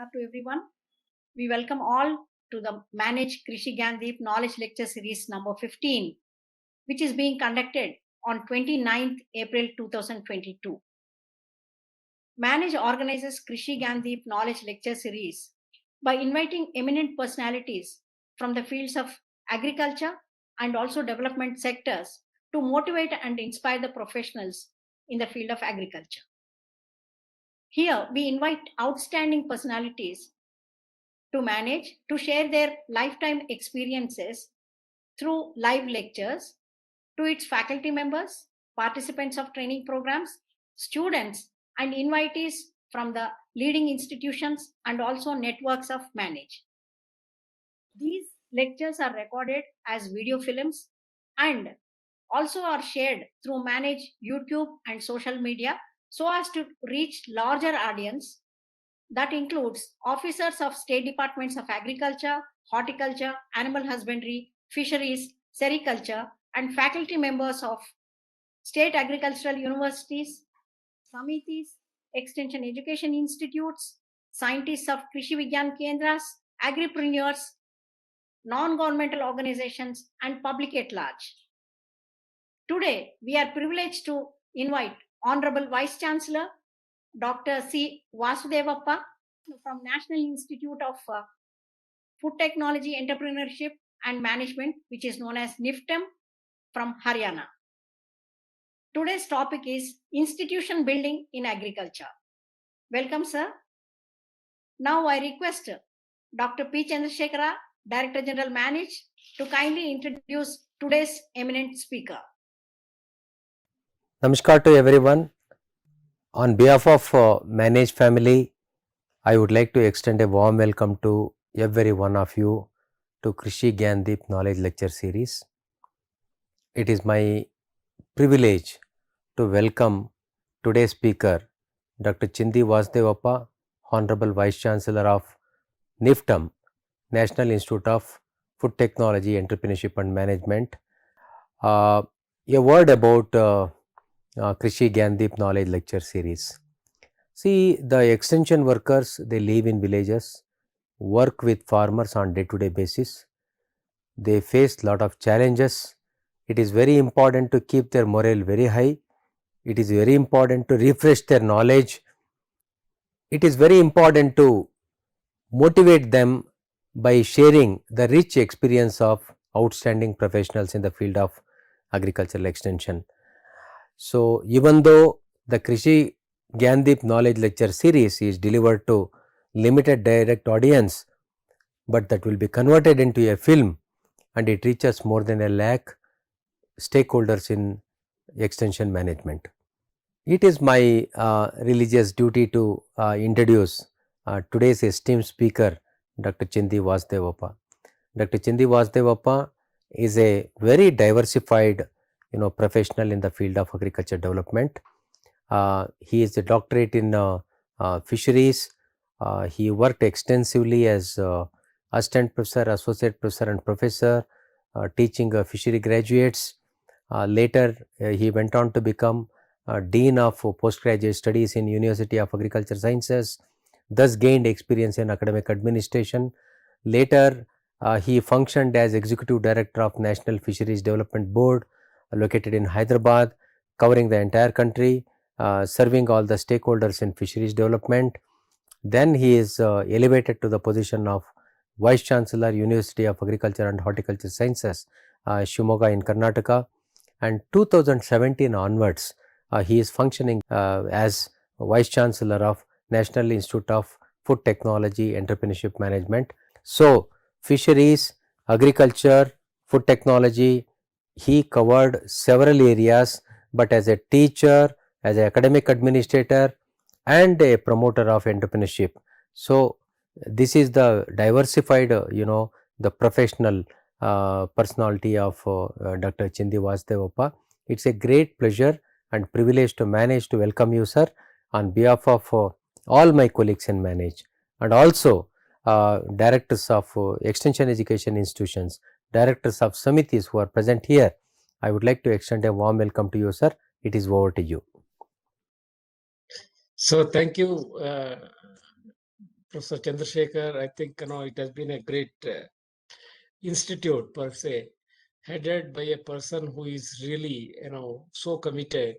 Namaskar to everyone. We welcome all to the Manage Krishi Gyandeep Knowledge Lecture Series number 15, which is being conducted on 29th April 2022. Manage organizes Krishi Gyandeep Knowledge Lecture Series by inviting eminent personalities from the fields of agriculture and also development sectors to motivate and inspire the professionals in the field of agriculture. Here, we invite outstanding personalities to manage to share their lifetime experiences through live lectures to its faculty members, participants of training programs, students, and invitees from the leading institutions and also networks of manage. These lectures are recorded as video films and also are shared through manage YouTube and social media so as to reach larger audience that includes officers of state departments of agriculture, horticulture, animal husbandry, fisheries, sericulture, and faculty members of state agricultural universities, samitis, extension education institutes, scientists of Krishi Vigyan Kendras, agripreneurs, non-governmental organizations, and public at large. Today, we are privileged to invite Honorable Vice Chancellor Dr. C. Vasudevappa from National Institute of Food Technology, Entrepreneurship and Management, which is known as NIFTEM, from Haryana. Today's topic is institution building in agriculture. Welcome, sir. Now I request Dr. P. Chandrasekhara, Director General Manage, to kindly introduce today's eminent speaker. Namaskar to everyone. On behalf of Manage family, I would like to extend a warm welcome to every one of you to Krishi Gyandeep Knowledge Lecture Series. It is my privilege to welcome today's speaker, Dr. Chindi Vasudevappa, Honorable Vice Chancellor of NIFTEM, National Institute of Food Technology, Entrepreneurship and Management. A word about Krishi Gyandeep Knowledge Lecture Series. See, the extension workers, they live in villages, work with farmers on day-to-day basis. They face lot of challenges. It is very important to keep their morale very high. It is very important to refresh their knowledge. It is very important to motivate them by sharing the rich experience of outstanding professionals in the field of agricultural extension. So, even though the Krishi Gyandeep Knowledge Lecture Series is delivered to limited direct audience, but that will be converted into a film and it reaches more than 1 lakh stakeholders in extension management. It is my religious duty to introduce today's esteemed speaker, Dr. Chindi Vasudevappa. Dr. Chindi Vasudevappa is a very diversified professional in the field of agriculture development. He is a doctorate in fisheries. He worked extensively as assistant professor, associate professor and professor teaching fishery graduates. Later he went on to become Dean of Postgraduate Studies in University of Agriculture Sciences, thus gained experience in academic administration. Later he functioned as Executive Director of National Fisheries Development Board located in Hyderabad, covering the entire country, serving all the stakeholders in fisheries development. Then he is elevated to the position of Vice Chancellor, University of Agriculture and Horticulture Sciences, Shimoga in Karnataka, and 2017 onwards he is functioning as Vice Chancellor of National Institute of Food Technology, Entrepreneurship Management. So, fisheries, agriculture, food technology, he covered several areas, but as a teacher, as an academic administrator and a promoter of entrepreneurship. So, this is the diversified the professional personality of Dr. Chindi Vasudevappa. It is a great pleasure and privilege to manage to welcome you, sir, on behalf of all my colleagues in Manage and also directors of extension education institutions, directors of samitis who are present here. I would like to extend a warm welcome to you, sir. It is over to you. So, thank you, Professor Chandrasekhar, I think it has been a great institute per se, headed by a person who is really so committed,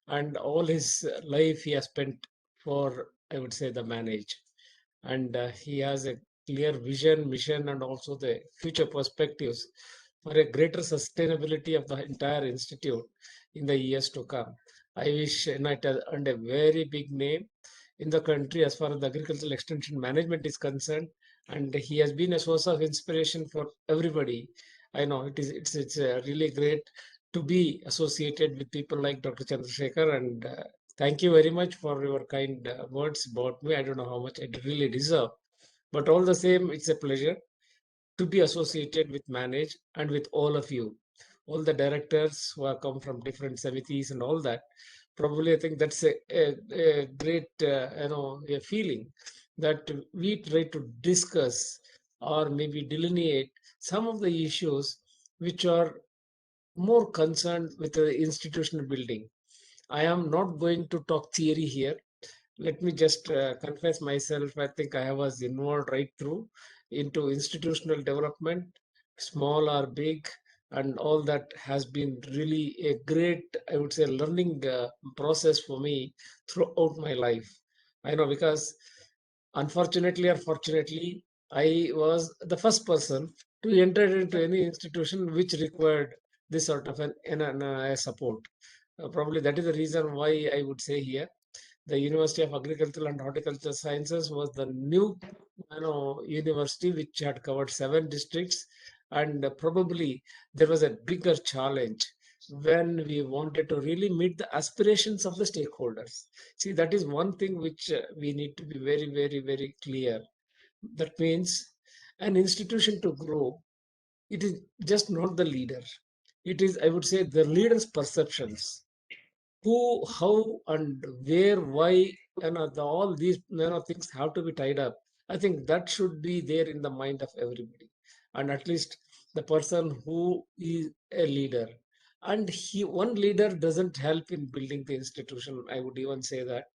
and all his life he has spent for, I would say, the manage, and he has a clear vision, mission, and also the future perspectives for a greater sustainability of the entire institute in the years to come. I wish it has earned a very big name in the country as far as the agricultural extension management is concerned, and he has been a source of inspiration for everybody. I know it's really great to be associated with people like Dr. Chandrasekhar, and thank you very much for your kind words about me. I don't know how much I really deserve, but all the same, it's a pleasure to be associated with Manage and with all of you, all the directors who have come from different samitis and all that. Probably, I think that's a great, a feeling that we try to discuss or maybe delineate some of the issues which are more concerned with the institutional building. I am not going to talk theory here. Let me just confess myself. I think I was involved right through into institutional development, small or big, and all that has been really a great, I would say, learning process for me throughout my life. I know because unfortunately or fortunately, I was the first person to enter into any institution which required this sort of a support. Probably that is the reason why I would say here the University of Agricultural and Horticultural Sciences was the new university which had covered 7 districts, and probably there was a bigger challenge when we wanted to really meet the aspirations of the stakeholders. See, that is one thing which we need to be very, very, very clear. That means an institution to grow, it is just not the leader. It is, I would say, the leader's perceptions, who, how, and where, why, all these things have to be tied up. I think that should be there in the mind of everybody, and at least the person who is a leader. And one leader doesn't help in building the institution. I would even say that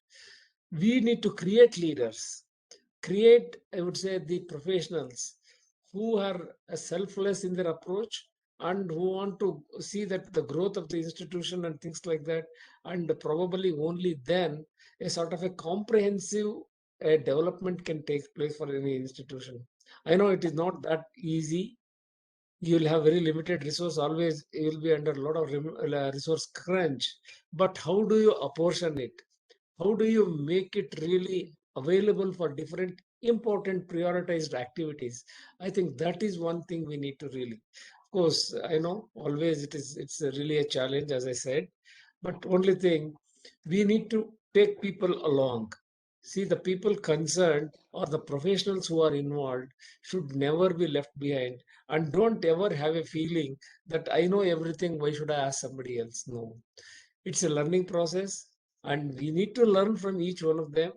we need to create leaders, create, I would say, the professionals who are selfless in their approach and who want to see that the growth of the institution and things like that. And probably only then a sort of a comprehensive development can take place for any institution. I know it is not that easy. You'll have very limited resource. Always you'll be under a lot of resource crunch. But how do you apportion it? How do you make it really available for different important prioritized activities? I think that is one thing we need to really, of course, I know always it's really a challenge, as I said, but only thing, we need to take people along. See, the people concerned or the professionals who are involved should never be left behind, and don't ever have a feeling that I know everything, why should I ask somebody else? No, it's a learning process, and we need to learn from each one of them.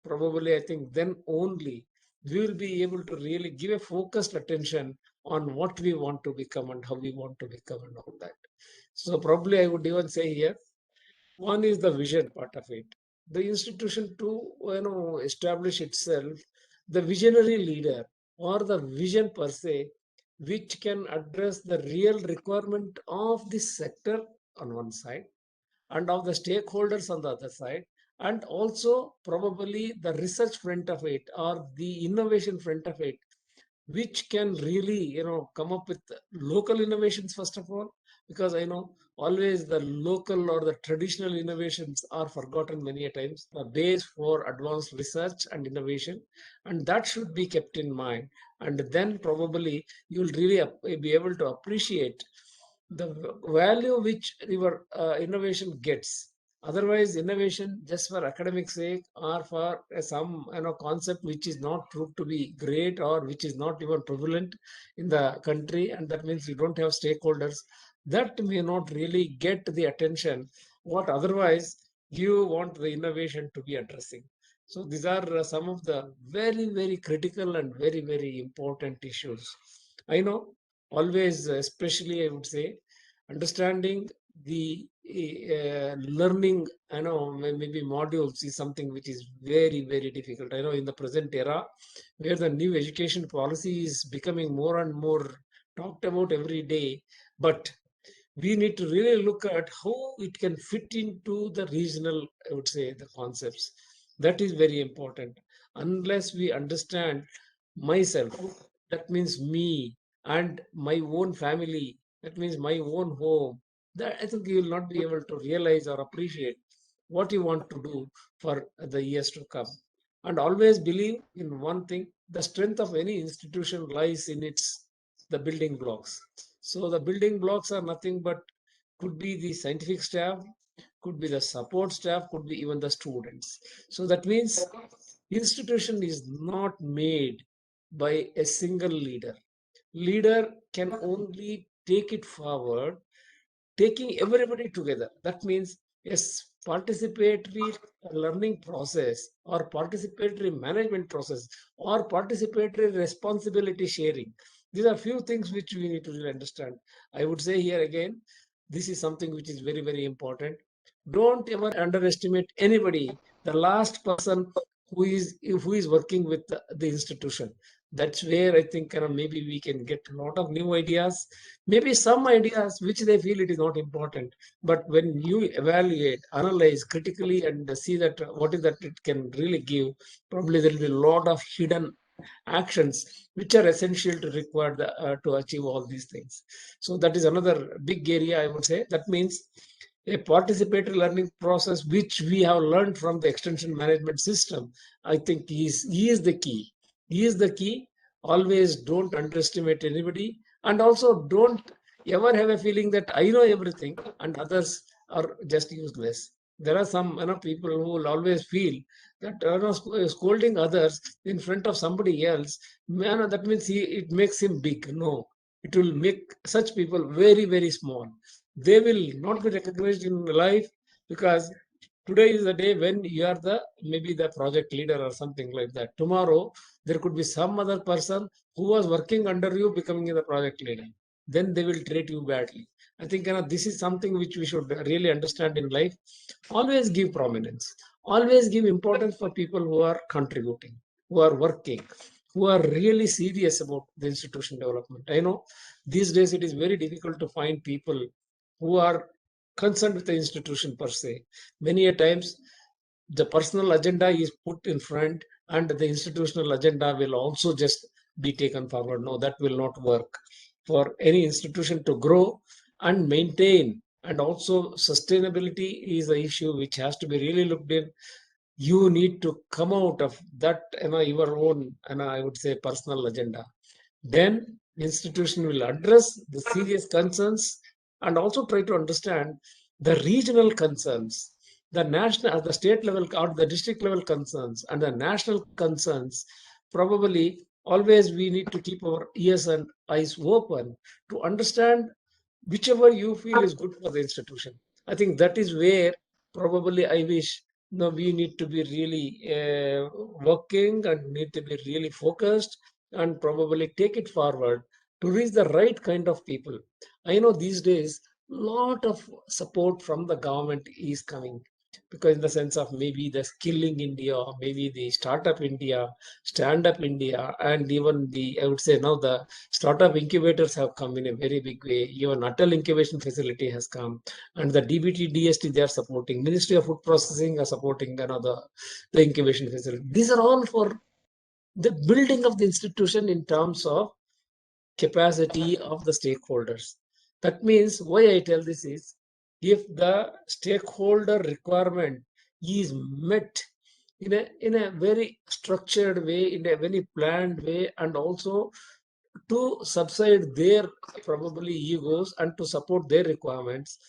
Probably, I think then only we will be able to really give a focused attention on what we want to become and how we want to become and all that. So probably I would even say here, one is the vision part of it. The institution to establish itself, the visionary leader or the vision per se, which can address the real requirement of this sector on one side and of the stakeholders on the other side, and also probably the research front of it or the innovation front of it, which can really come up with local innovations first of all, because I know always the local or the traditional innovations are forgotten many a times, the base for advanced research and innovation, and that should be kept in mind. And then probably you'll really be able to appreciate the value which your innovation gets. Otherwise, innovation just for academic sake or for some concept which is not proved to be great or which is not even prevalent in the country, and that means you don't have stakeholders, that may not really get the attention what otherwise you want the innovation to be addressing. So these are some of the very, very critical and very, very important issues. I know always, especially I would say, understanding the learning, maybe modules is something which is very, very difficult. I know in the present era, where the new education policy is becoming more and more talked about every day, but we need to really look at how it can fit into the regional, I would say, the concepts. That is very important. Unless we understand myself, that means me and my own family, that means my own home, that I think you will not be able to realize or appreciate what you want to do for the years to come. And always believe in one thing: the strength of any institution lies in its the building blocks. So the building blocks are nothing but could be the scientific staff, could be the support staff, could be even the students. So that means institution is not made by a single leader. Leader can only take it forward, taking everybody together. That means yes, participatory learning process or participatory management process or participatory responsibility sharing. These are few things which we need to really understand. I would say here again, this is something which is very, very important. Don't ever underestimate anybody. The last person who is working with the institution. That's where I think maybe we can get a lot of new ideas, maybe some ideas which they feel it is not important. But when you evaluate, analyze critically and see that what is that it can really give, probably there will be a lot of hidden actions which are essential to require to achieve all these things. So that is another big area, I would say. That means a participatory learning process which we have learned from the extension management system. I think he is the key. He is the key. Always don't underestimate anybody, and also don't ever have a feeling that I know everything and others are just useless. There are some people who will always feel that scolding others in front of somebody else, man, that means it makes him big. No, it will make such people very, very small. They will not be recognized in life, because today is the day when you are the maybe the project leader or something like that. Tomorrow there could be some other person who was working under you becoming the project leader. Then they will treat you badly. I think this is something which we should really understand in life. Always give prominence. Always give importance for people who are contributing, who are working, who are really serious about the institution development. I know these days it is very difficult to find people who are concerned with the institution per se. Many a times the personal agenda is put in front and the institutional agenda will also just be taken forward. No, that will not work. For any institution to grow and maintain, and also sustainability is the issue which has to be really looked in. You need to come out of that your own I would say personal agenda. Then institution will address the serious concerns and also try to understand the regional concerns, the national, the state level or the district level concerns and the national concerns. Probably always we need to keep our ears and eyes open to understand whichever you feel is good for the institution. I think that is where probably I wish we need to be really working and need to be really focused and probably take it forward to reach the right kind of people. I know these days lot of support from the government is coming, because in the sense of maybe the skilling India, or maybe the startup India, stand up India, and even the I would say now the startup incubators have come in a very big way. Even Atal incubation facility has come, and the DBT DST they are supporting. Ministry of Food Processing are supporting the incubation facility. These are all for the building of the institution in terms of capacity of the stakeholders. That means why I tell this is, if the stakeholder requirement is met in a very structured way, in a very planned way, and also to subside their probably egos and to support their requirements,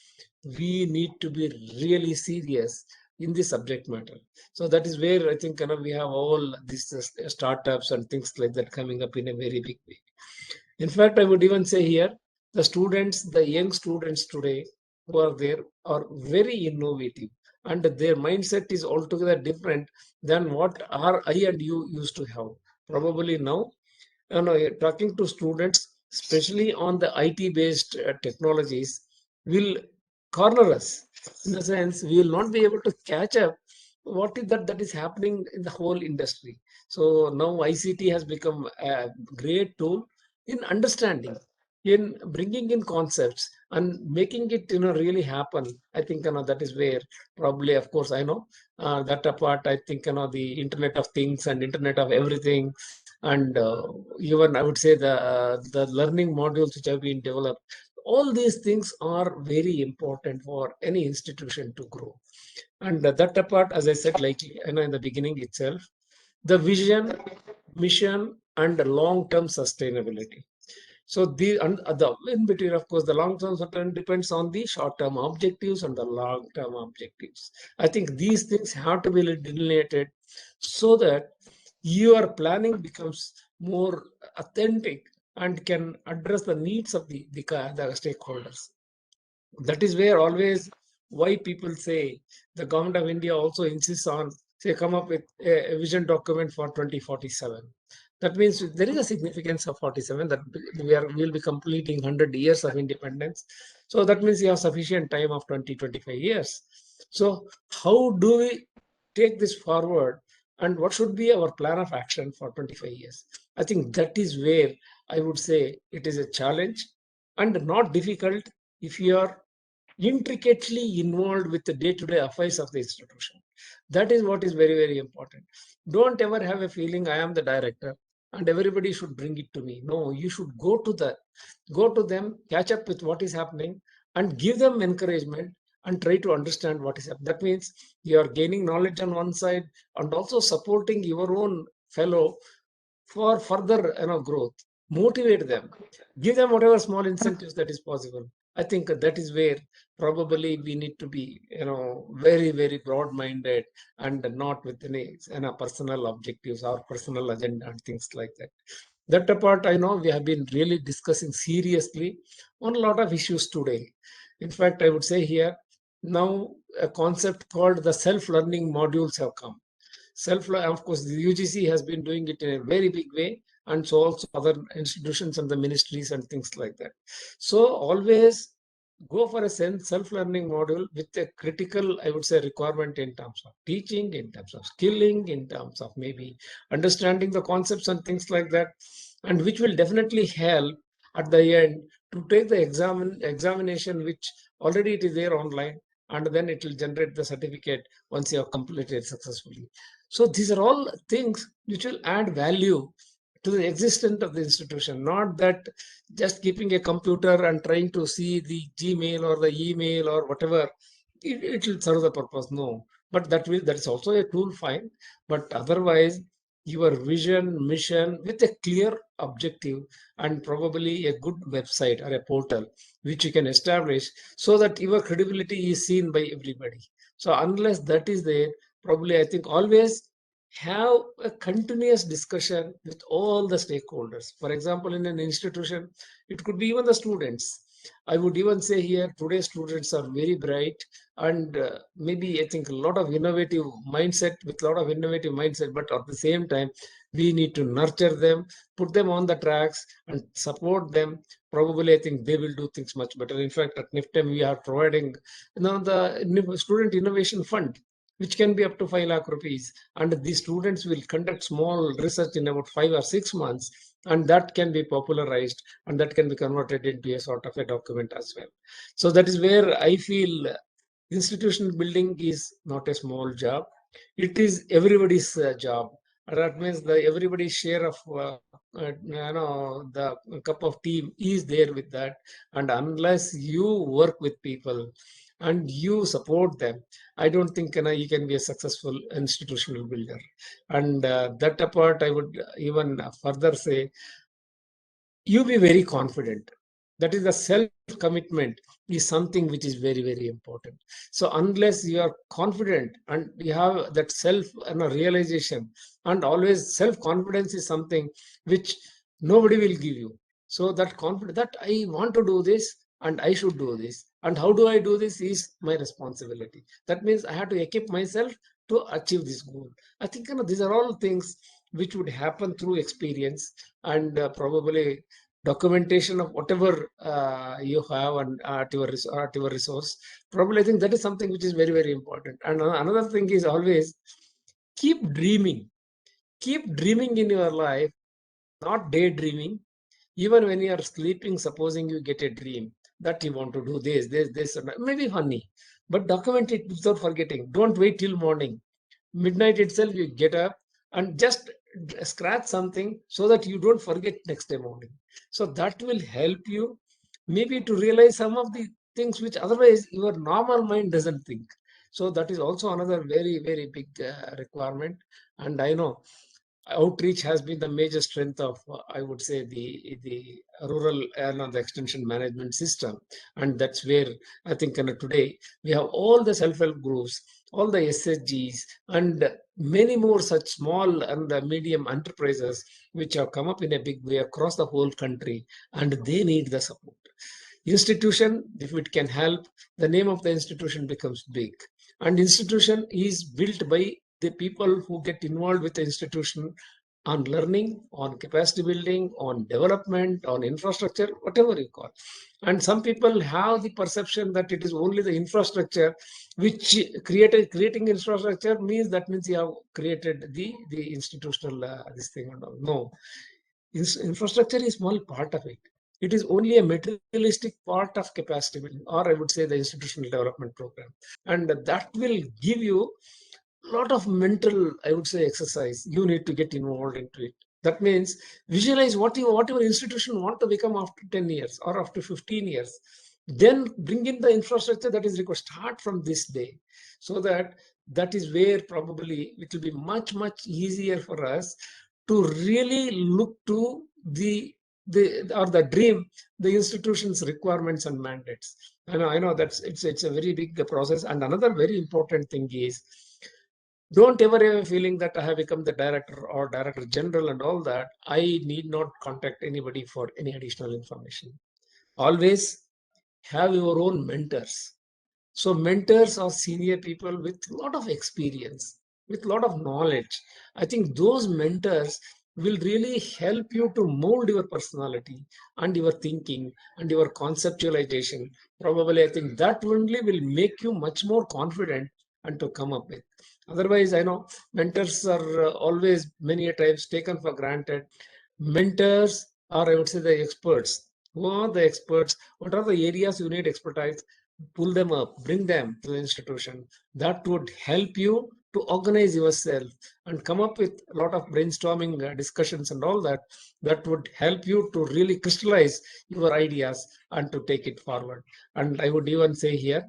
we need to be really serious in the subject matter. So that is where I think we have all these startups and things like that coming up in a very big way. In fact, I would even say here, the students, the young students today who are there are very innovative, and their mindset is altogether different than what I and you used to have. Probably now, talking to students, especially on the IT based technologies, will corner us. In the sense, we will not be able to catch up what is that is happening in the whole industry. So now ICT has become a great tool in understanding, in bringing in concepts and making it really happen. I think that is where probably, of course, I know that apart, I think the Internet of Things and Internet of Everything, and even I would say the learning modules which have been developed, all these things are very important for any institution to grow. And that apart, as I said, like in the beginning itself, the vision, mission, and long-term sustainability. So the in between, of course, the long-term sustainability depends on the short-term objectives and the long-term objectives. I think these things have to be delineated so that your planning becomes more authentic and can address the needs of the stakeholders. That is where always why people say the government of India also insists on, say, come up with a vision document for 2047. That means there is a significance of 47 that will be completing 100 years of independence. So that means you have sufficient time of 20-25 years. So how do we take this forward, and what should be our plan of action for 25 years? I think that is where I would say it is a challenge and not difficult if you are intricately involved with the day-to-day affairs of the institution. That is what is very, very important. Don't ever have a feeling I am the director and everybody should bring it to me. No, you should go to them, catch up with what is happening, and give them encouragement and try to understand what is happening. That means you are gaining knowledge on one side and also supporting your own fellow for further growth. Motivate them, give them whatever small incentives that is possible. I think that is where probably we need to be very, very broad minded and not with any personal objectives or personal agenda and things like that. That apart, I know we have been really discussing seriously on a lot of issues today. In fact, I would say here now a concept called the self-learning modules have come. Of course, the UGC has been doing it in a very big way, and so also other institutions and the ministries and things like that. So always go for a self-learning module with a critical, I would say, requirement in terms of teaching, in terms of skilling, in terms of maybe understanding the concepts and things like that, and which will definitely help at the end to take the examination, which already it is there online, and then it will generate the certificate once you have completed successfully. So these are all things which will add value to the existence of the institution, not that just keeping a computer and trying to see the Gmail or the email or whatever, it will serve the purpose. No, but that is also a tool, fine. But otherwise, your vision, mission with a clear objective and probably a good website or a portal which you can establish so that your credibility is seen by everybody. So unless that is there, probably I think always have a continuous discussion with all the stakeholders. For example, in an institution, it could be even the students. I would even say here, today's students are very bright and maybe I think a lot of innovative mindset, but at the same time, we need to nurture them, put them on the tracks and support them. Probably, I think they will do things much better. In fact, at NIFTEM, we are providing the Student Innovation Fund, which can be up to 5 lakh rupees. And these students will conduct small research in about 5 or 6 months, and that can be popularized and that can be converted into a sort of a document as well. So that is where I feel institutional building is not a small job. It is everybody's job. That means everybody's share of the cup of tea is there with that. And unless you work with people and you support them, I don't think you can be a successful institutional builder. And that apart, I would even further say, you be very confident. That is the self-commitment is something which is very, very important. So unless you are confident and you have that realization, and always self-confidence is something which nobody will give you. So that confidence that I want to do this and I should do this. And how do I do this is my responsibility. That means I have to equip myself to achieve this goal. I think these are all things which would happen through experience and probably documentation of whatever you have and at your resource. Probably I think that is something which is very, very important. And another thing is always keep dreaming. Keep dreaming in your life, not daydreaming. Even when you are sleeping, supposing you get a dream that you want to do this, and maybe funny, but document it without forgetting. Don't wait till morning. Midnight itself, you get up and just scratch something so that you don't forget next day morning. So that will help you maybe to realize some of the things which otherwise your normal mind doesn't think. So that is also another very, very big requirement. And I know outreach has been the major strength of I would say the rural and the extension management system, and that's where I think today we have all the self-help groups, all the SHGs, and many more such small and medium enterprises which have come up in a big way across the whole country, and they need the support. Institution, if it can help, the name of the institution becomes big, and institution is built by the people who get involved with the institution on learning, on capacity building, on development, on infrastructure, whatever you call. And some people have the perception that it is only the infrastructure which creating infrastructure means that means you have created the institutional this thing and all. No, infrastructure is a small part of it. It is only a materialistic part of capacity building, or I would say the institutional development program. And that will give you a lot of mental, I would say, exercise. You need to get involved into it. That means visualize what your institution want to become after 10 years or after 15 years. Then bring in the infrastructure that is required. Start from this day, so that is where probably it will be much, much easier for us to really look to the dream, the institution's requirements and mandates. I know that's it's a very big process. And another very important thing is, don't ever have a feeling that I have become the director or director general and all that. I need not contact anybody for any additional information. Always have your own mentors. So mentors are senior people with a lot of experience, with a lot of knowledge. I think those mentors will really help you to mold your personality and your thinking and your conceptualization. Probably, I think that only will make you much more confident and to come up with. Otherwise, I know mentors are always many a times taken for granted. Mentors are, I would say, the experts. Who are the experts? What are the areas you need expertise? Pull them up, bring them to the institution. That would help you to organize yourself and come up with a lot of brainstorming discussions and all that. That would help you to really crystallize your ideas and to take it forward. And I would even say here,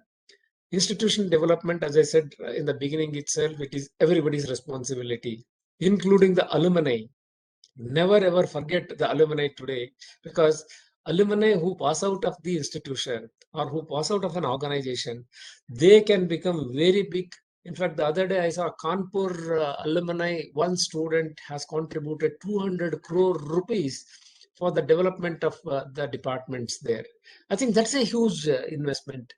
institution development, as I said in the beginning itself, it is everybody's responsibility, including the alumni. Never ever forget the alumni today, because alumni who pass out of the institution or who pass out of an organization, they can become very big. In fact, the other day I saw Kanpur alumni, one student has contributed 200 crore rupees for the development of the departments there. I think that's a huge investment.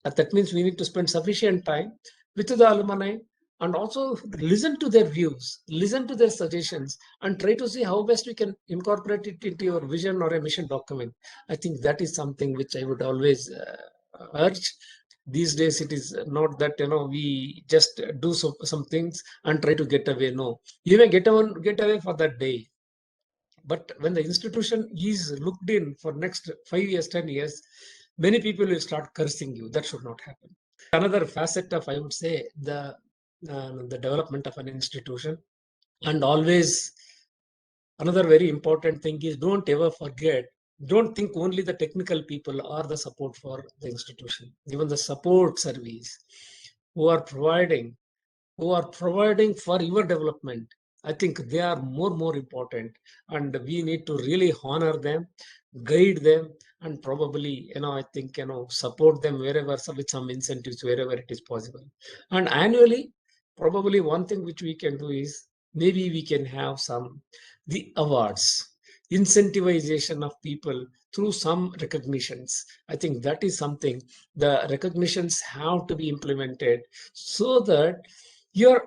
That means we need to spend sufficient time with the alumni and also listen to their views, listen to their suggestions, and try to see how best we can incorporate it into your vision or a mission document. I think that is something which I would always urge. These days, it is not that we just do some things and try to get away. No, you may get away for that day, but when the institution is looked in for next 5 years, 10 years, many people will start cursing you. That should not happen. Another facet of, I would say, the development of an institution. And always another very important thing is, don't ever forget, don't think only the technical people are the support for the institution. Even the support service who are providing for your development, I think they are more important, and we need to really honor them, guide them, and probably I think support them wherever, with some incentives wherever it is possible. And annually, probably one thing which we can do is, maybe we can have the awards, incentivization of people through some recognitions. I think that is something, the recognitions have to be implemented, so that you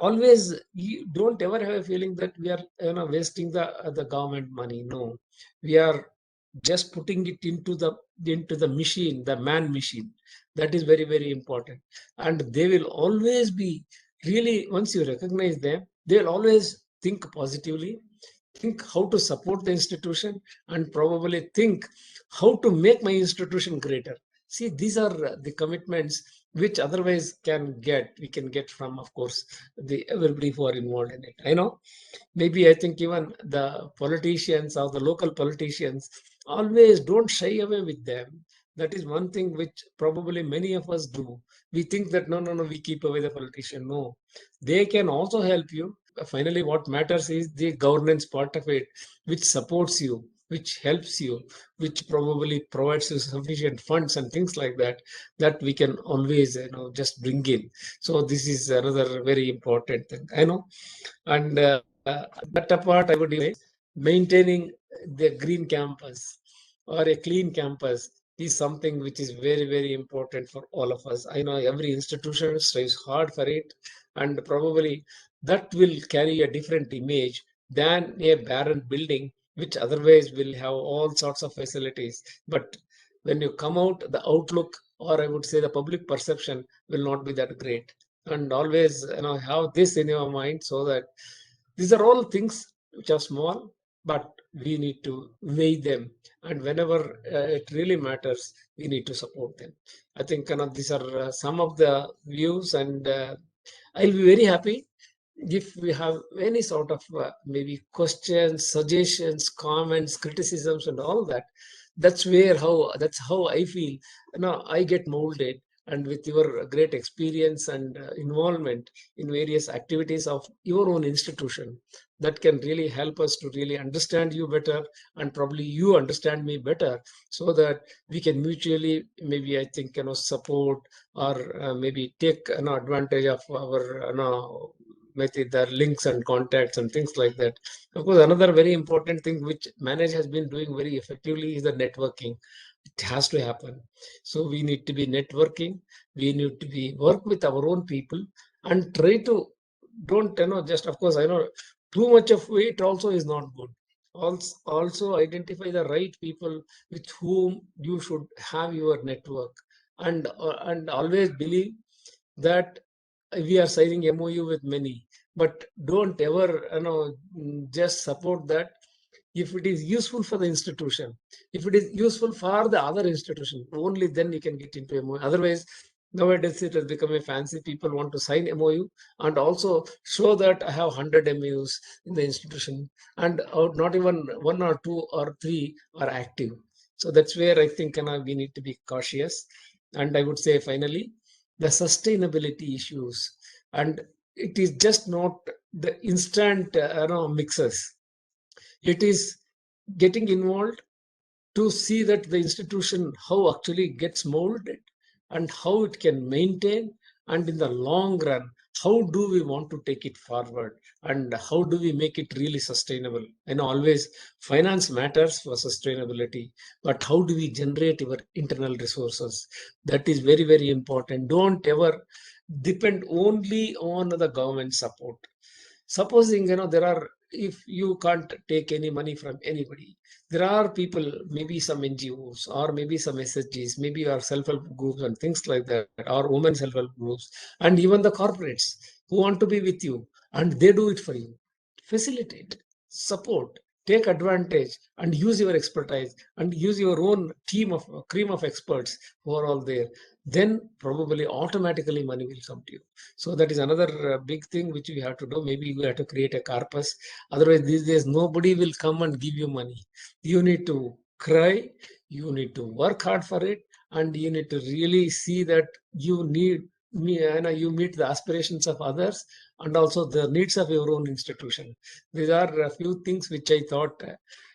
don't ever have a feeling that we are wasting the government money. No, we are just putting it into the machine, the man machine. That is very, very important. And they will always be really, once you recognize them, they will always think positively, think how to support the institution, and probably think how to make my institution greater. See, these are the commitments which otherwise we can get from, of course, the everybody who are involved in it. I know maybe I think even the politicians or the local politicians always don't shy away with them. That is one thing which probably many of us do. We think that no, no, no, we keep away the politician. No, they can also help you. Finally, what matters is the governance part of it, which supports you, which helps you, which probably provides you sufficient funds and things like that, that we can always, just bring in. So this is another very important thing, I know. And that apart, I would say maintaining the green campus or a clean campus is something which is very, very important for all of us. I know every institution strives hard for it, and probably that will carry a different image than a barren building, which otherwise will have all sorts of facilities. But when you come out, the outlook, or I would say the public perception, will not be that great. And always, have this in your mind, so that these are all things which are small, but we need to weigh them. And whenever it really matters, we need to support them. I think these are some of the views, and I'll be very happy if we have any sort of maybe questions, suggestions, comments, criticisms, and all that. That's how I feel. I get molded, and with your great experience and involvement in various activities of your own institution, that can really help us to really understand you better, and probably you understand me better, so that we can mutually, maybe I think, support, or maybe take advantage of our maybe the links and contacts and things like that. Of course, another very important thing which Manage has been doing very effectively is the networking. It has to happen. So we need to be networking. We need to be work with our own people, and try to don't just, of course, I know too much of it also is not good. Also identify the right people with whom you should have your network, and always believe that we are signing MOU with many, but don't ever just support that. If it is useful for the institution, if it is useful for the other institution, only then you can get into MOU. Otherwise, nowadays it has become a fancy. People want to sign MOU and also show that I have 100 MOUs in the institution, and not even one or two or three are active. So that's where I think we need to be cautious. And I would say finally, the sustainability issues, and it is just not the instant mixes. It is getting involved to see that the institution how actually gets molded, and how it can maintain, and in the long run, how do we want to take it forward, and how do we make it really sustainable. Always finance matters for sustainability, but how do we generate our internal resources? That is very, very important. Don't ever depend only on the government support. Supposing there are, if you can't take any money from anybody, there are people, maybe some NGOs, or maybe some SHGs, maybe our self-help groups and things like that, or women self-help groups, and even the corporates who want to be with you, and they do it for you. Facilitate, support, take advantage, and use your expertise, and use your own team of cream of experts who are all there. Then probably automatically money will come to you. So that is another big thing which we have to do. Maybe we have to create a corpus. Otherwise, these days, nobody will come and give you money. You need to cry, you need to work hard for it, and you need to really see that you you meet the aspirations of others, and also the needs of your own institution. These are a few things which I thought,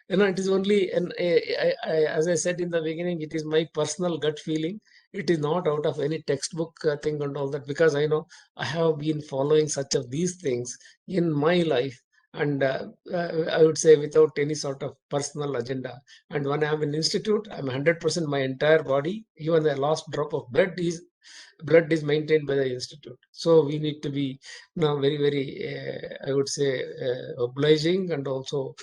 it is only, and as I said in the beginning, it is my personal gut feeling. It is not out of any textbook thing and all that, because I know I have been following such of these things in my life, and I would say without any sort of personal agenda. And when I am in institute, I'm 100% my entire body, even the last drop of blood is maintained by the institute. So we need to be now very, very, I would say, obliging, and also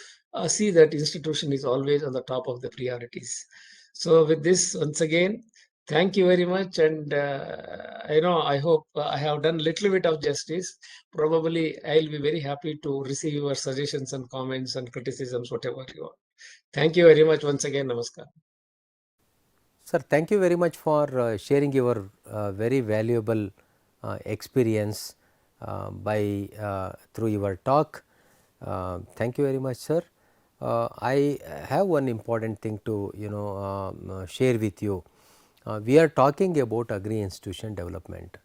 see that institution is always on the top of the priorities. So with this, once again, thank you very much. And I hope I have done a little bit of justice. Probably I'll be very happy to receive your suggestions and comments and criticisms, whatever you want. Thank you very much once again. Namaskar. Sir, thank you very much for sharing your very valuable experience through your talk. Thank you very much, sir. I have one important thing to share with you. We are talking about agri institution development.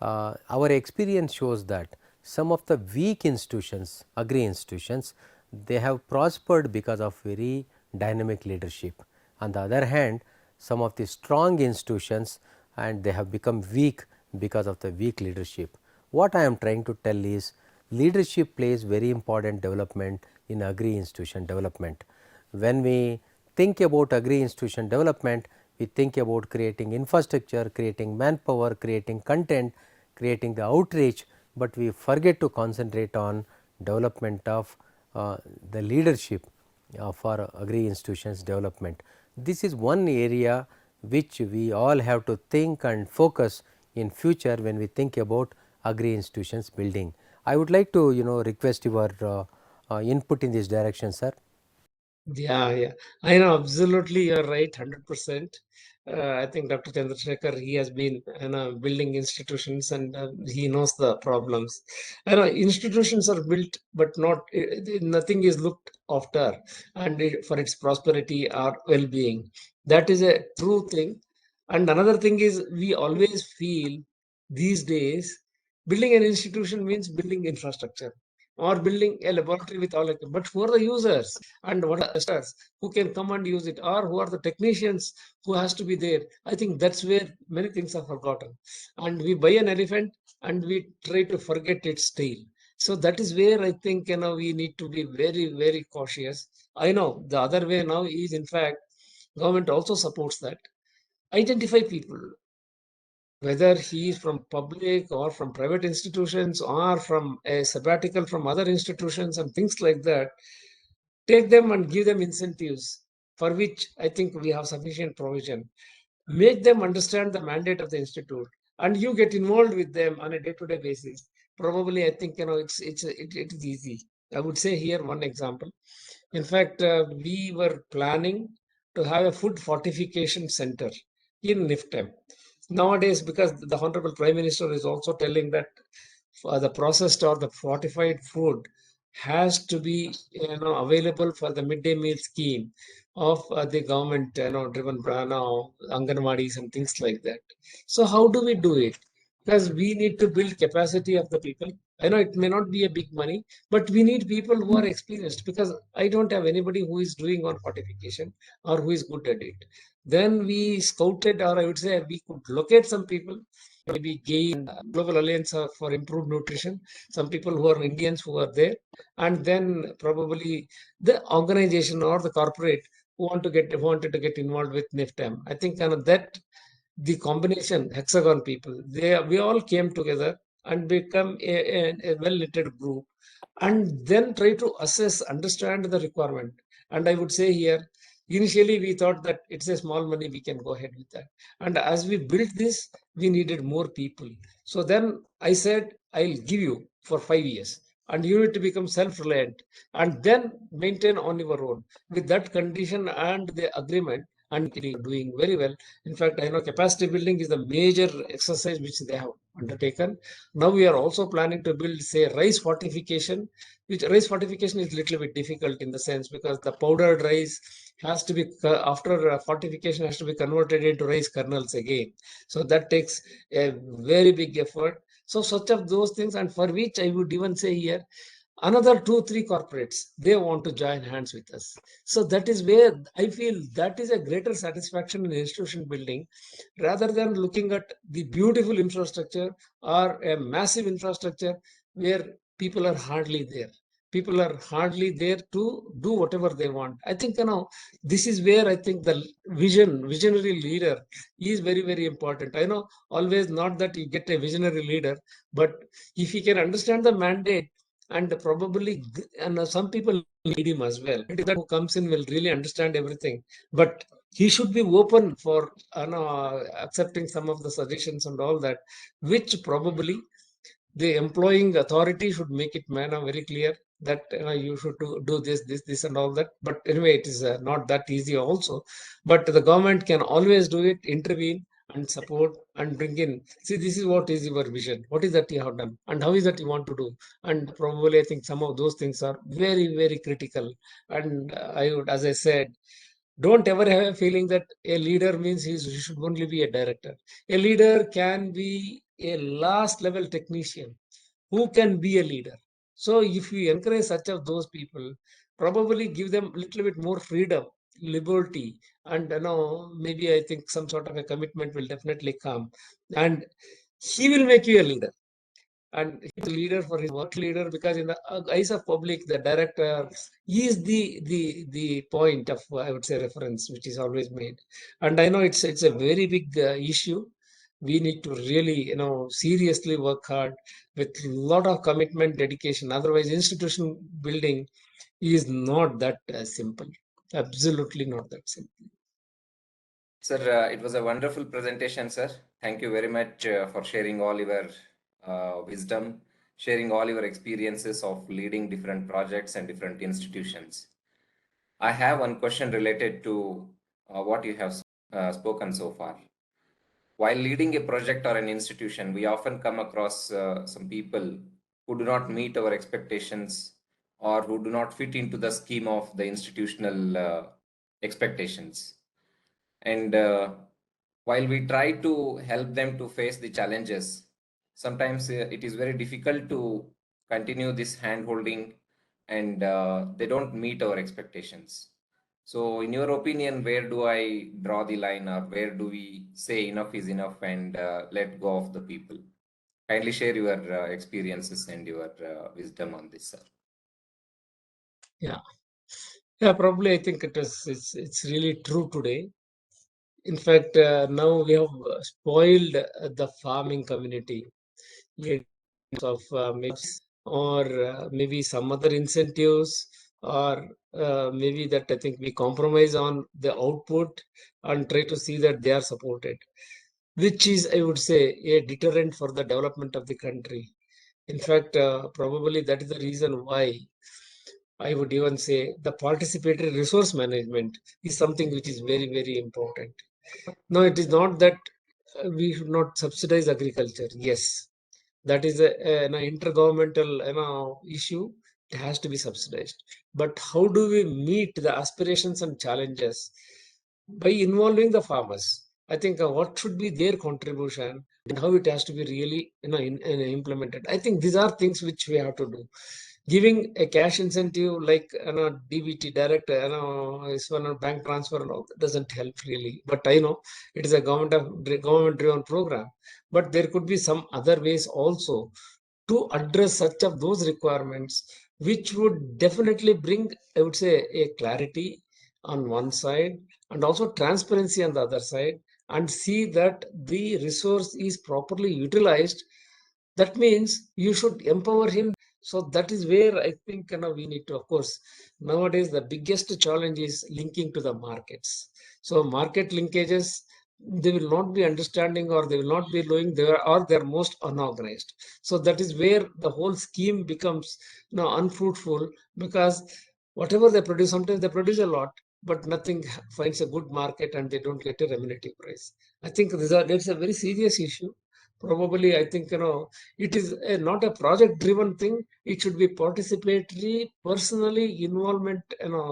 Our experience shows that some of the weak institutions, agri institutions, they have prospered because of very dynamic leadership. On the other hand, some of the strong institutions and they have become weak because of the weak leadership. What I am trying to tell is leadership plays very important development in agri institution development. When we think about agri institution development, we think about creating infrastructure, creating manpower, creating content, creating the outreach, but we forget to concentrate on development of the leadership for agri institutions development. This is one area which we all have to think and focus in future when we think about agri institutions building. I would like to request your input in this direction, sir. Yeah. I know absolutely you're right, 100%. I think Dr. Chandrasekhar, he has been building institutions and he knows the problems. I know institutions are built, but nothing is looked after and for its prosperity or well-being. That is a true thing. And another thing is we always feel these days building an institution means building infrastructure or building a laboratory with all, but who are the users and what are the stars who can come and use it, or who are the technicians who has to be there? I think that's where many things are forgotten, and we buy an elephant and we try to forget its tail. So that is where I think we need to be very, very cautious. I know the other way now is, in fact, government also supports that. Identify people, whether he is from public or from private institutions or from a sabbatical from other institutions and things like that. Take them and give them incentives for which I think we have sufficient provision. Make them understand the mandate of the institute, and you get involved with them on a day-to-day basis. Probably, I think it is easy. I would say here one example. In fact, we were planning to have a food fortification center in NIFTEM. Nowadays, because the Honorable Prime Minister is also telling that the processed or the fortified food has to be available for the midday meal scheme of the government driven Anganwadis and things like that. So how do we do it? Because we need to build capacity of the people. I know it may not be a big money, but we need people who are experienced, because I don't have anybody who is doing on fortification or who is good at it. Then we scouted, or I would say we could locate some people, maybe gain Global Alliance for Improved Nutrition, some people who are Indians who are there, and then probably the organization or the corporate who wanted to get involved with NIFTEM. I think that the combination hexagon people, we all came together and become a well-knitted group, and then try to assess, understand the requirement. And I would say here, initially we thought that it's a small money, we can go ahead with that. And as we built this, we needed more people. So then I said, I'll give you for 5 years and you need to become self-reliant and then maintain on your own. With that condition and the agreement, and doing very well. In fact, I know capacity building is the major exercise which they have undertaken. Now we are also planning to build, say, rice fortification, which rice fortification is a little bit difficult in the sense because the powdered rice has to be, after fortification, has to be converted into rice kernels again. So that takes a very big effort. So such of those things, and for which I would even say here, another 2-3 corporates, they want to join hands with us. So that is where I feel that is a greater satisfaction in institution building, rather than looking at the beautiful infrastructure or a massive infrastructure where people are hardly there. People are hardly there to do whatever they want. I think this is where I think the visionary leader is very, very important. I know always not that you get a visionary leader, but if he can understand the mandate and probably and some people need him as well. That who comes in will really understand everything, but he should be open for accepting some of the suggestions and all that, which probably the employing authority should make it very clear that you should do this and all that. But anyway, it is not that easy also. But the government can always do it, intervene and support and bring in. See, this is what is your vision. What is that you have done, and how is that you want to do? And probably I think some of those things are very, very critical. And I would, as I said, don't ever have a feeling that a leader means he should only be a director. A leader can be a last level technician who can be a leader. So if you encourage such of those people, probably give them a little bit more freedom, liberty, and maybe I think some sort of a commitment will definitely come, and he will make you a leader. And he's a leader for his work leader, because in the eyes of public, the director is the point of, I would say, reference, which is always made. And I know it's a very big issue. We need to really seriously work hard with a lot of commitment, dedication. Otherwise, institution building is not that simple. Absolutely not that simple. Sir, it was a wonderful presentation, sir. Thank you very much for sharing all your wisdom, sharing all your experiences of leading different projects and different institutions. I have one question related to what you have spoken so far. While leading a project or an institution, we often come across some people who do not meet our expectations or who do not fit into the scheme of the institutional expectations. And while we try to help them to face the challenges, sometimes it is very difficult to continue this hand holding, and they don't meet our expectations. So in your opinion, where do I draw the line, or where do we say enough is enough and let go of the people? Kindly share your experiences and your wisdom on this, sir. Yeah, probably I think it's really true today. In fact, now we have spoiled the farming community in terms of maybe some other incentives, or maybe that I think we compromise on the output and try to see that they are supported, which is, I would say, a deterrent for the development of the country. In fact, probably that is the reason why I would even say the participatory resource management is something which is very, very important. No, it is not that we should not subsidize agriculture. Yes, that is an intergovernmental issue. It has to be subsidized. But how do we meet the aspirations and challenges? By involving the farmers. I think what should be their contribution and how it has to be really implemented. I think these are things which we have to do. Giving a cash incentive like DBT, direct is one bank transfer and all, that doesn't help really. But I know it is a government driven program, but there could be some other ways also to address such of those requirements, which would definitely bring, I would say, a clarity on one side and also transparency on the other side, and see that the resource is properly utilized. That means you should empower him. So that is where I think we need to, of course, nowadays the biggest challenge is linking to the markets. So market linkages, they will not be understanding, or they will not be knowing, they're most unorganized. So that is where the whole scheme becomes unfruitful, because whatever they produce, sometimes they produce a lot, but nothing finds a good market and they don't get a remunerative price. I think that's a very serious issue. Probably, I think it is not a project driven thing. It should be participatory, personally involvement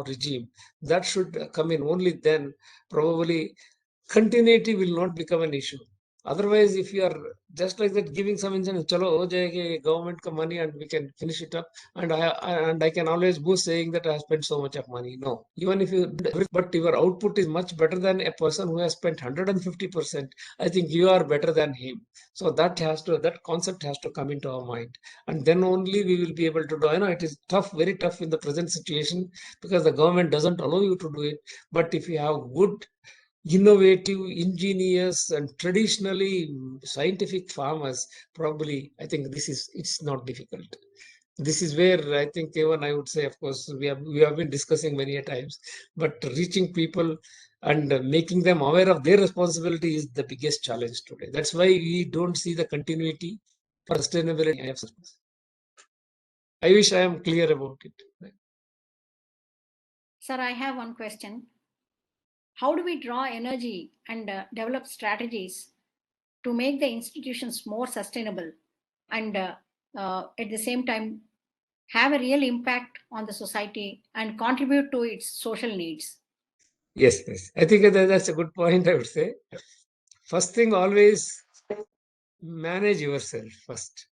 regime that should come in. Only then probably continuity will not become an issue. Otherwise, if you are just like that giving some incentive, chalo ho jayegi government ka money and we can finish it up, and I can always boast saying that I have spent so much of money. No, even if you, but your output is much better than a person who has spent 150%. I think you are better than him. So that concept has to come into our mind, and then only we will be able to do. I know it is tough, very tough in the present situation, because the government doesn't allow you to do it. But if you have good, innovative, ingenious, and traditionally scientific farmers, probably I think it's not difficult. This is where I think even I would say, of course, we have been discussing many a times, but reaching people and making them aware of their responsibility is the biggest challenge today. That's why we don't see the continuity for sustainability. I wish I am clear about it. Sir, I have one question. How do we draw energy and develop strategies to make the institutions more sustainable and at the same time have a real impact on the society and contribute to its social needs? Yes. I think that's a good point, I would say. First thing, always manage yourself first.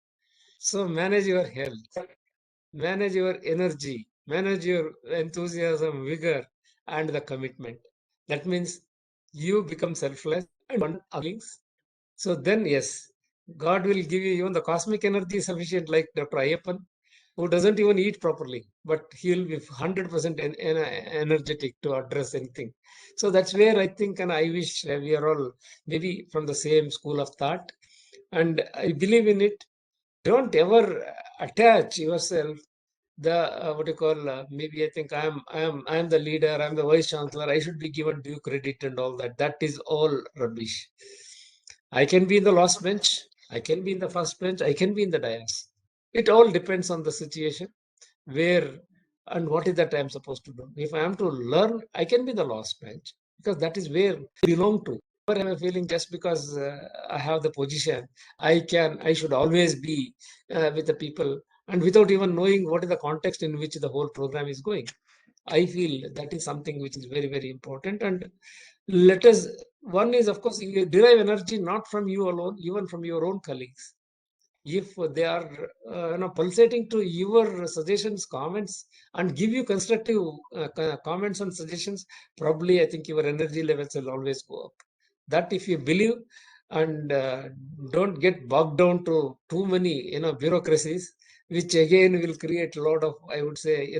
So manage your health, manage your energy, manage your enthusiasm, vigor, and the commitment. That means you become selfless and one others. So then, yes, God will give you even the cosmic energy sufficient, like Dr. Ayyappan, who doesn't even eat properly, but he'll be 100% energetic to address anything. So that's where I think, and I wish we are all maybe from the same school of thought, and I believe in it. Don't ever attach yourself the what you call maybe I think I am the leader, I'm the vice chancellor, I should be given due credit and all that. That is all rubbish. I can be in the last bench, I can be in the first bench, I can be in the dais. It all depends on the situation, where and what is that I'm supposed to do. If I am to learn, I can be the last bench because that is where I belong to. Never have a feeling just because I have the position, I should always be with the people and without even knowing what is the context in which the whole program is going. I feel that is something which is very, very important. And let us, one is, of course, you derive energy not from you alone, even from your own colleagues. If they are pulsating to your suggestions, comments, and give you constructive comments and suggestions, probably I think your energy levels will always go up. That if you believe and don't get bogged down to too many bureaucracies, which again will create a lot of, I would say,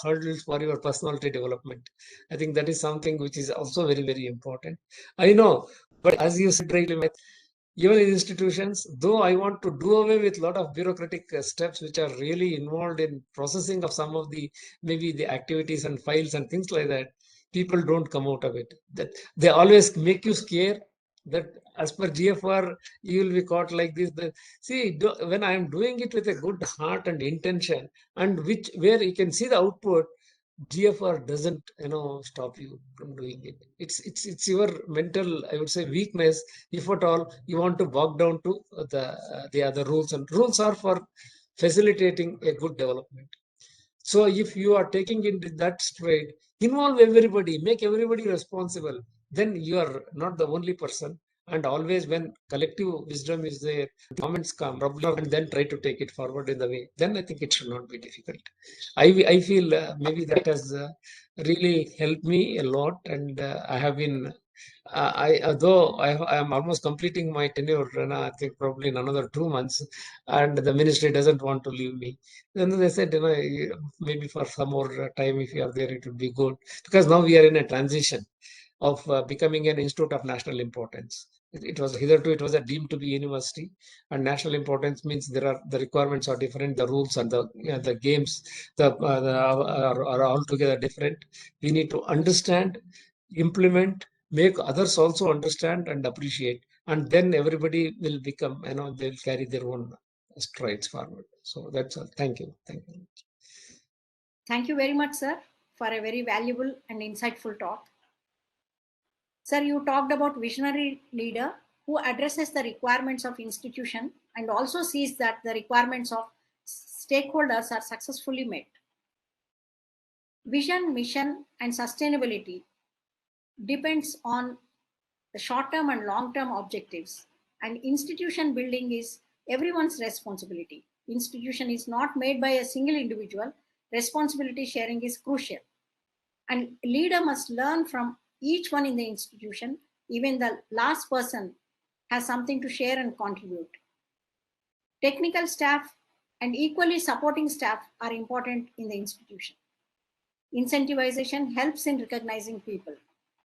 hurdles for your personality development. I think that is something which is also very, very important. I know, but as you said rightly, even in institutions, though I want to do away with a lot of bureaucratic steps which are really involved in processing of some of the maybe the activities and files and things like that, people don't come out of it. That they always make you scared that as per GFR you will be caught like this. See, when I am doing it with a good heart and intention, and which where you can see the output, GFR doesn't stop you from doing it. It's your mental, I would say, weakness. If at all you want to bog down to the other rules, and rules are for facilitating a good development. So if you are taking into that straight, involve everybody, make everybody responsible, then you are not the only person. And always when collective wisdom is there, comments come, and then try to take it forward in the way, then I think it should not be difficult. I feel maybe that has really helped me a lot. And I have been, although I am almost completing my tenure, and I think probably in another 2 months, and the ministry doesn't want to leave me. Then they said, maybe for some more time, if you are there, it would be good. Because now we are in a transition of becoming an institute of national importance. It was hitherto, it was a deemed to be university, and national importance means the requirements are different, the rules and the games are altogether different. We need to understand, implement, make others also understand and appreciate, and then everybody will become, they'll carry their own strides forward. So that's all. Thank you. Thank you very much, sir, for a very valuable and insightful talk. Sir, you talked about visionary leader who addresses the requirements of institution and also sees that the requirements of stakeholders are successfully met. Vision, mission, and sustainability depends on the short-term and long-term objectives. And institution building is everyone's responsibility. Institution is not made by a single individual. Responsibility sharing is crucial. And leader must learn from each one in the institution. Even the last person has something to share and contribute. Technical staff and equally supporting staff are important in the institution. Incentivization helps in recognizing people.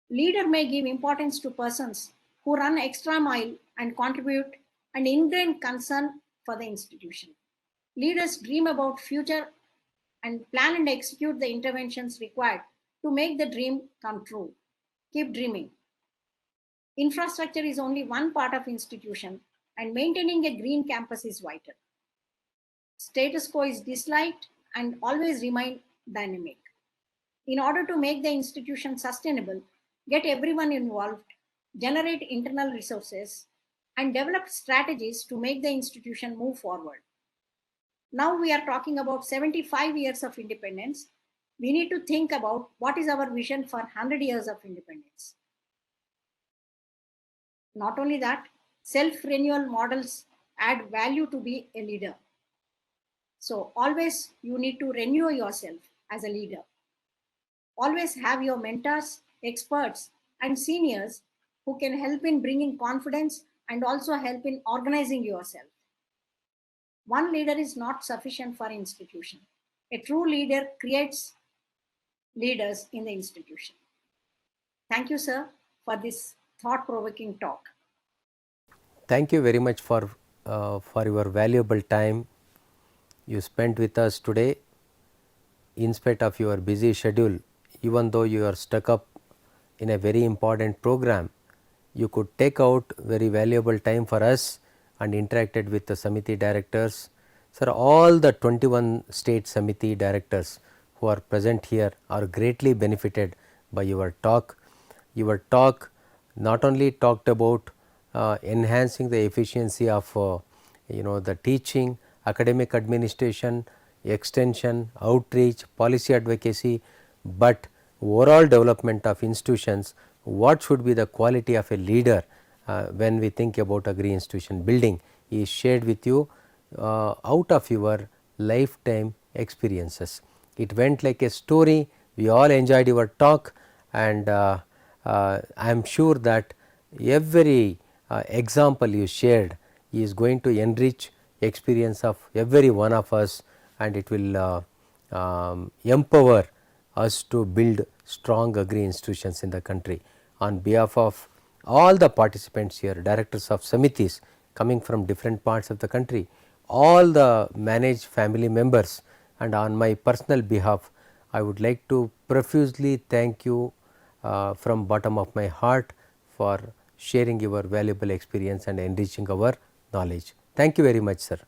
Leader may give importance to persons who run extra mile and contribute an ingrained concern for the institution. Leaders dream about future and plan and execute the interventions required to make the dream come true. Keep dreaming. Infrastructure is only one part of institution, and maintaining a green campus is vital. Status quo is disliked and always remain dynamic. In order to make the institution sustainable, get everyone involved, generate internal resources, and develop strategies to make the institution move forward. Now we are talking about 75 years of independence. We need to think about what is our vision for 100 years of independence. Not only that, self-renewal models add value to be a leader. So always you need to renew yourself as a leader. Always have your mentors, experts, and seniors who can help in bringing confidence and also help in organizing yourself. One leader is not sufficient for institution. A true leader creates leaders in the institution. Thank you, sir, for this thought-provoking talk. Thank you very much for your valuable time you spent with us today. In spite of your busy schedule, even though you are stuck up in a very important program, you could take out very valuable time for us and interacted with the Samiti directors. Sir, all the 21 state Samiti directors who are present here are greatly benefited by your talk. Your talk not only talked about enhancing the efficiency of the teaching, academic administration, extension, outreach, policy advocacy, but overall development of institutions. What should be the quality of a leader when we think about agri institution building is shared with you out of your lifetime experiences. It went like a story. We all enjoyed your talk, and I am sure that every example you shared is going to enrich experience of every one of us, and it will empower us to build strong agri institutions in the country. On behalf of all the participants here, directors of Samitis coming from different parts of the country, all the managed family members, and on my personal behalf, I would like to profusely thank you from bottom of my heart for sharing your valuable experience and enriching our knowledge. Thank you very much, sir.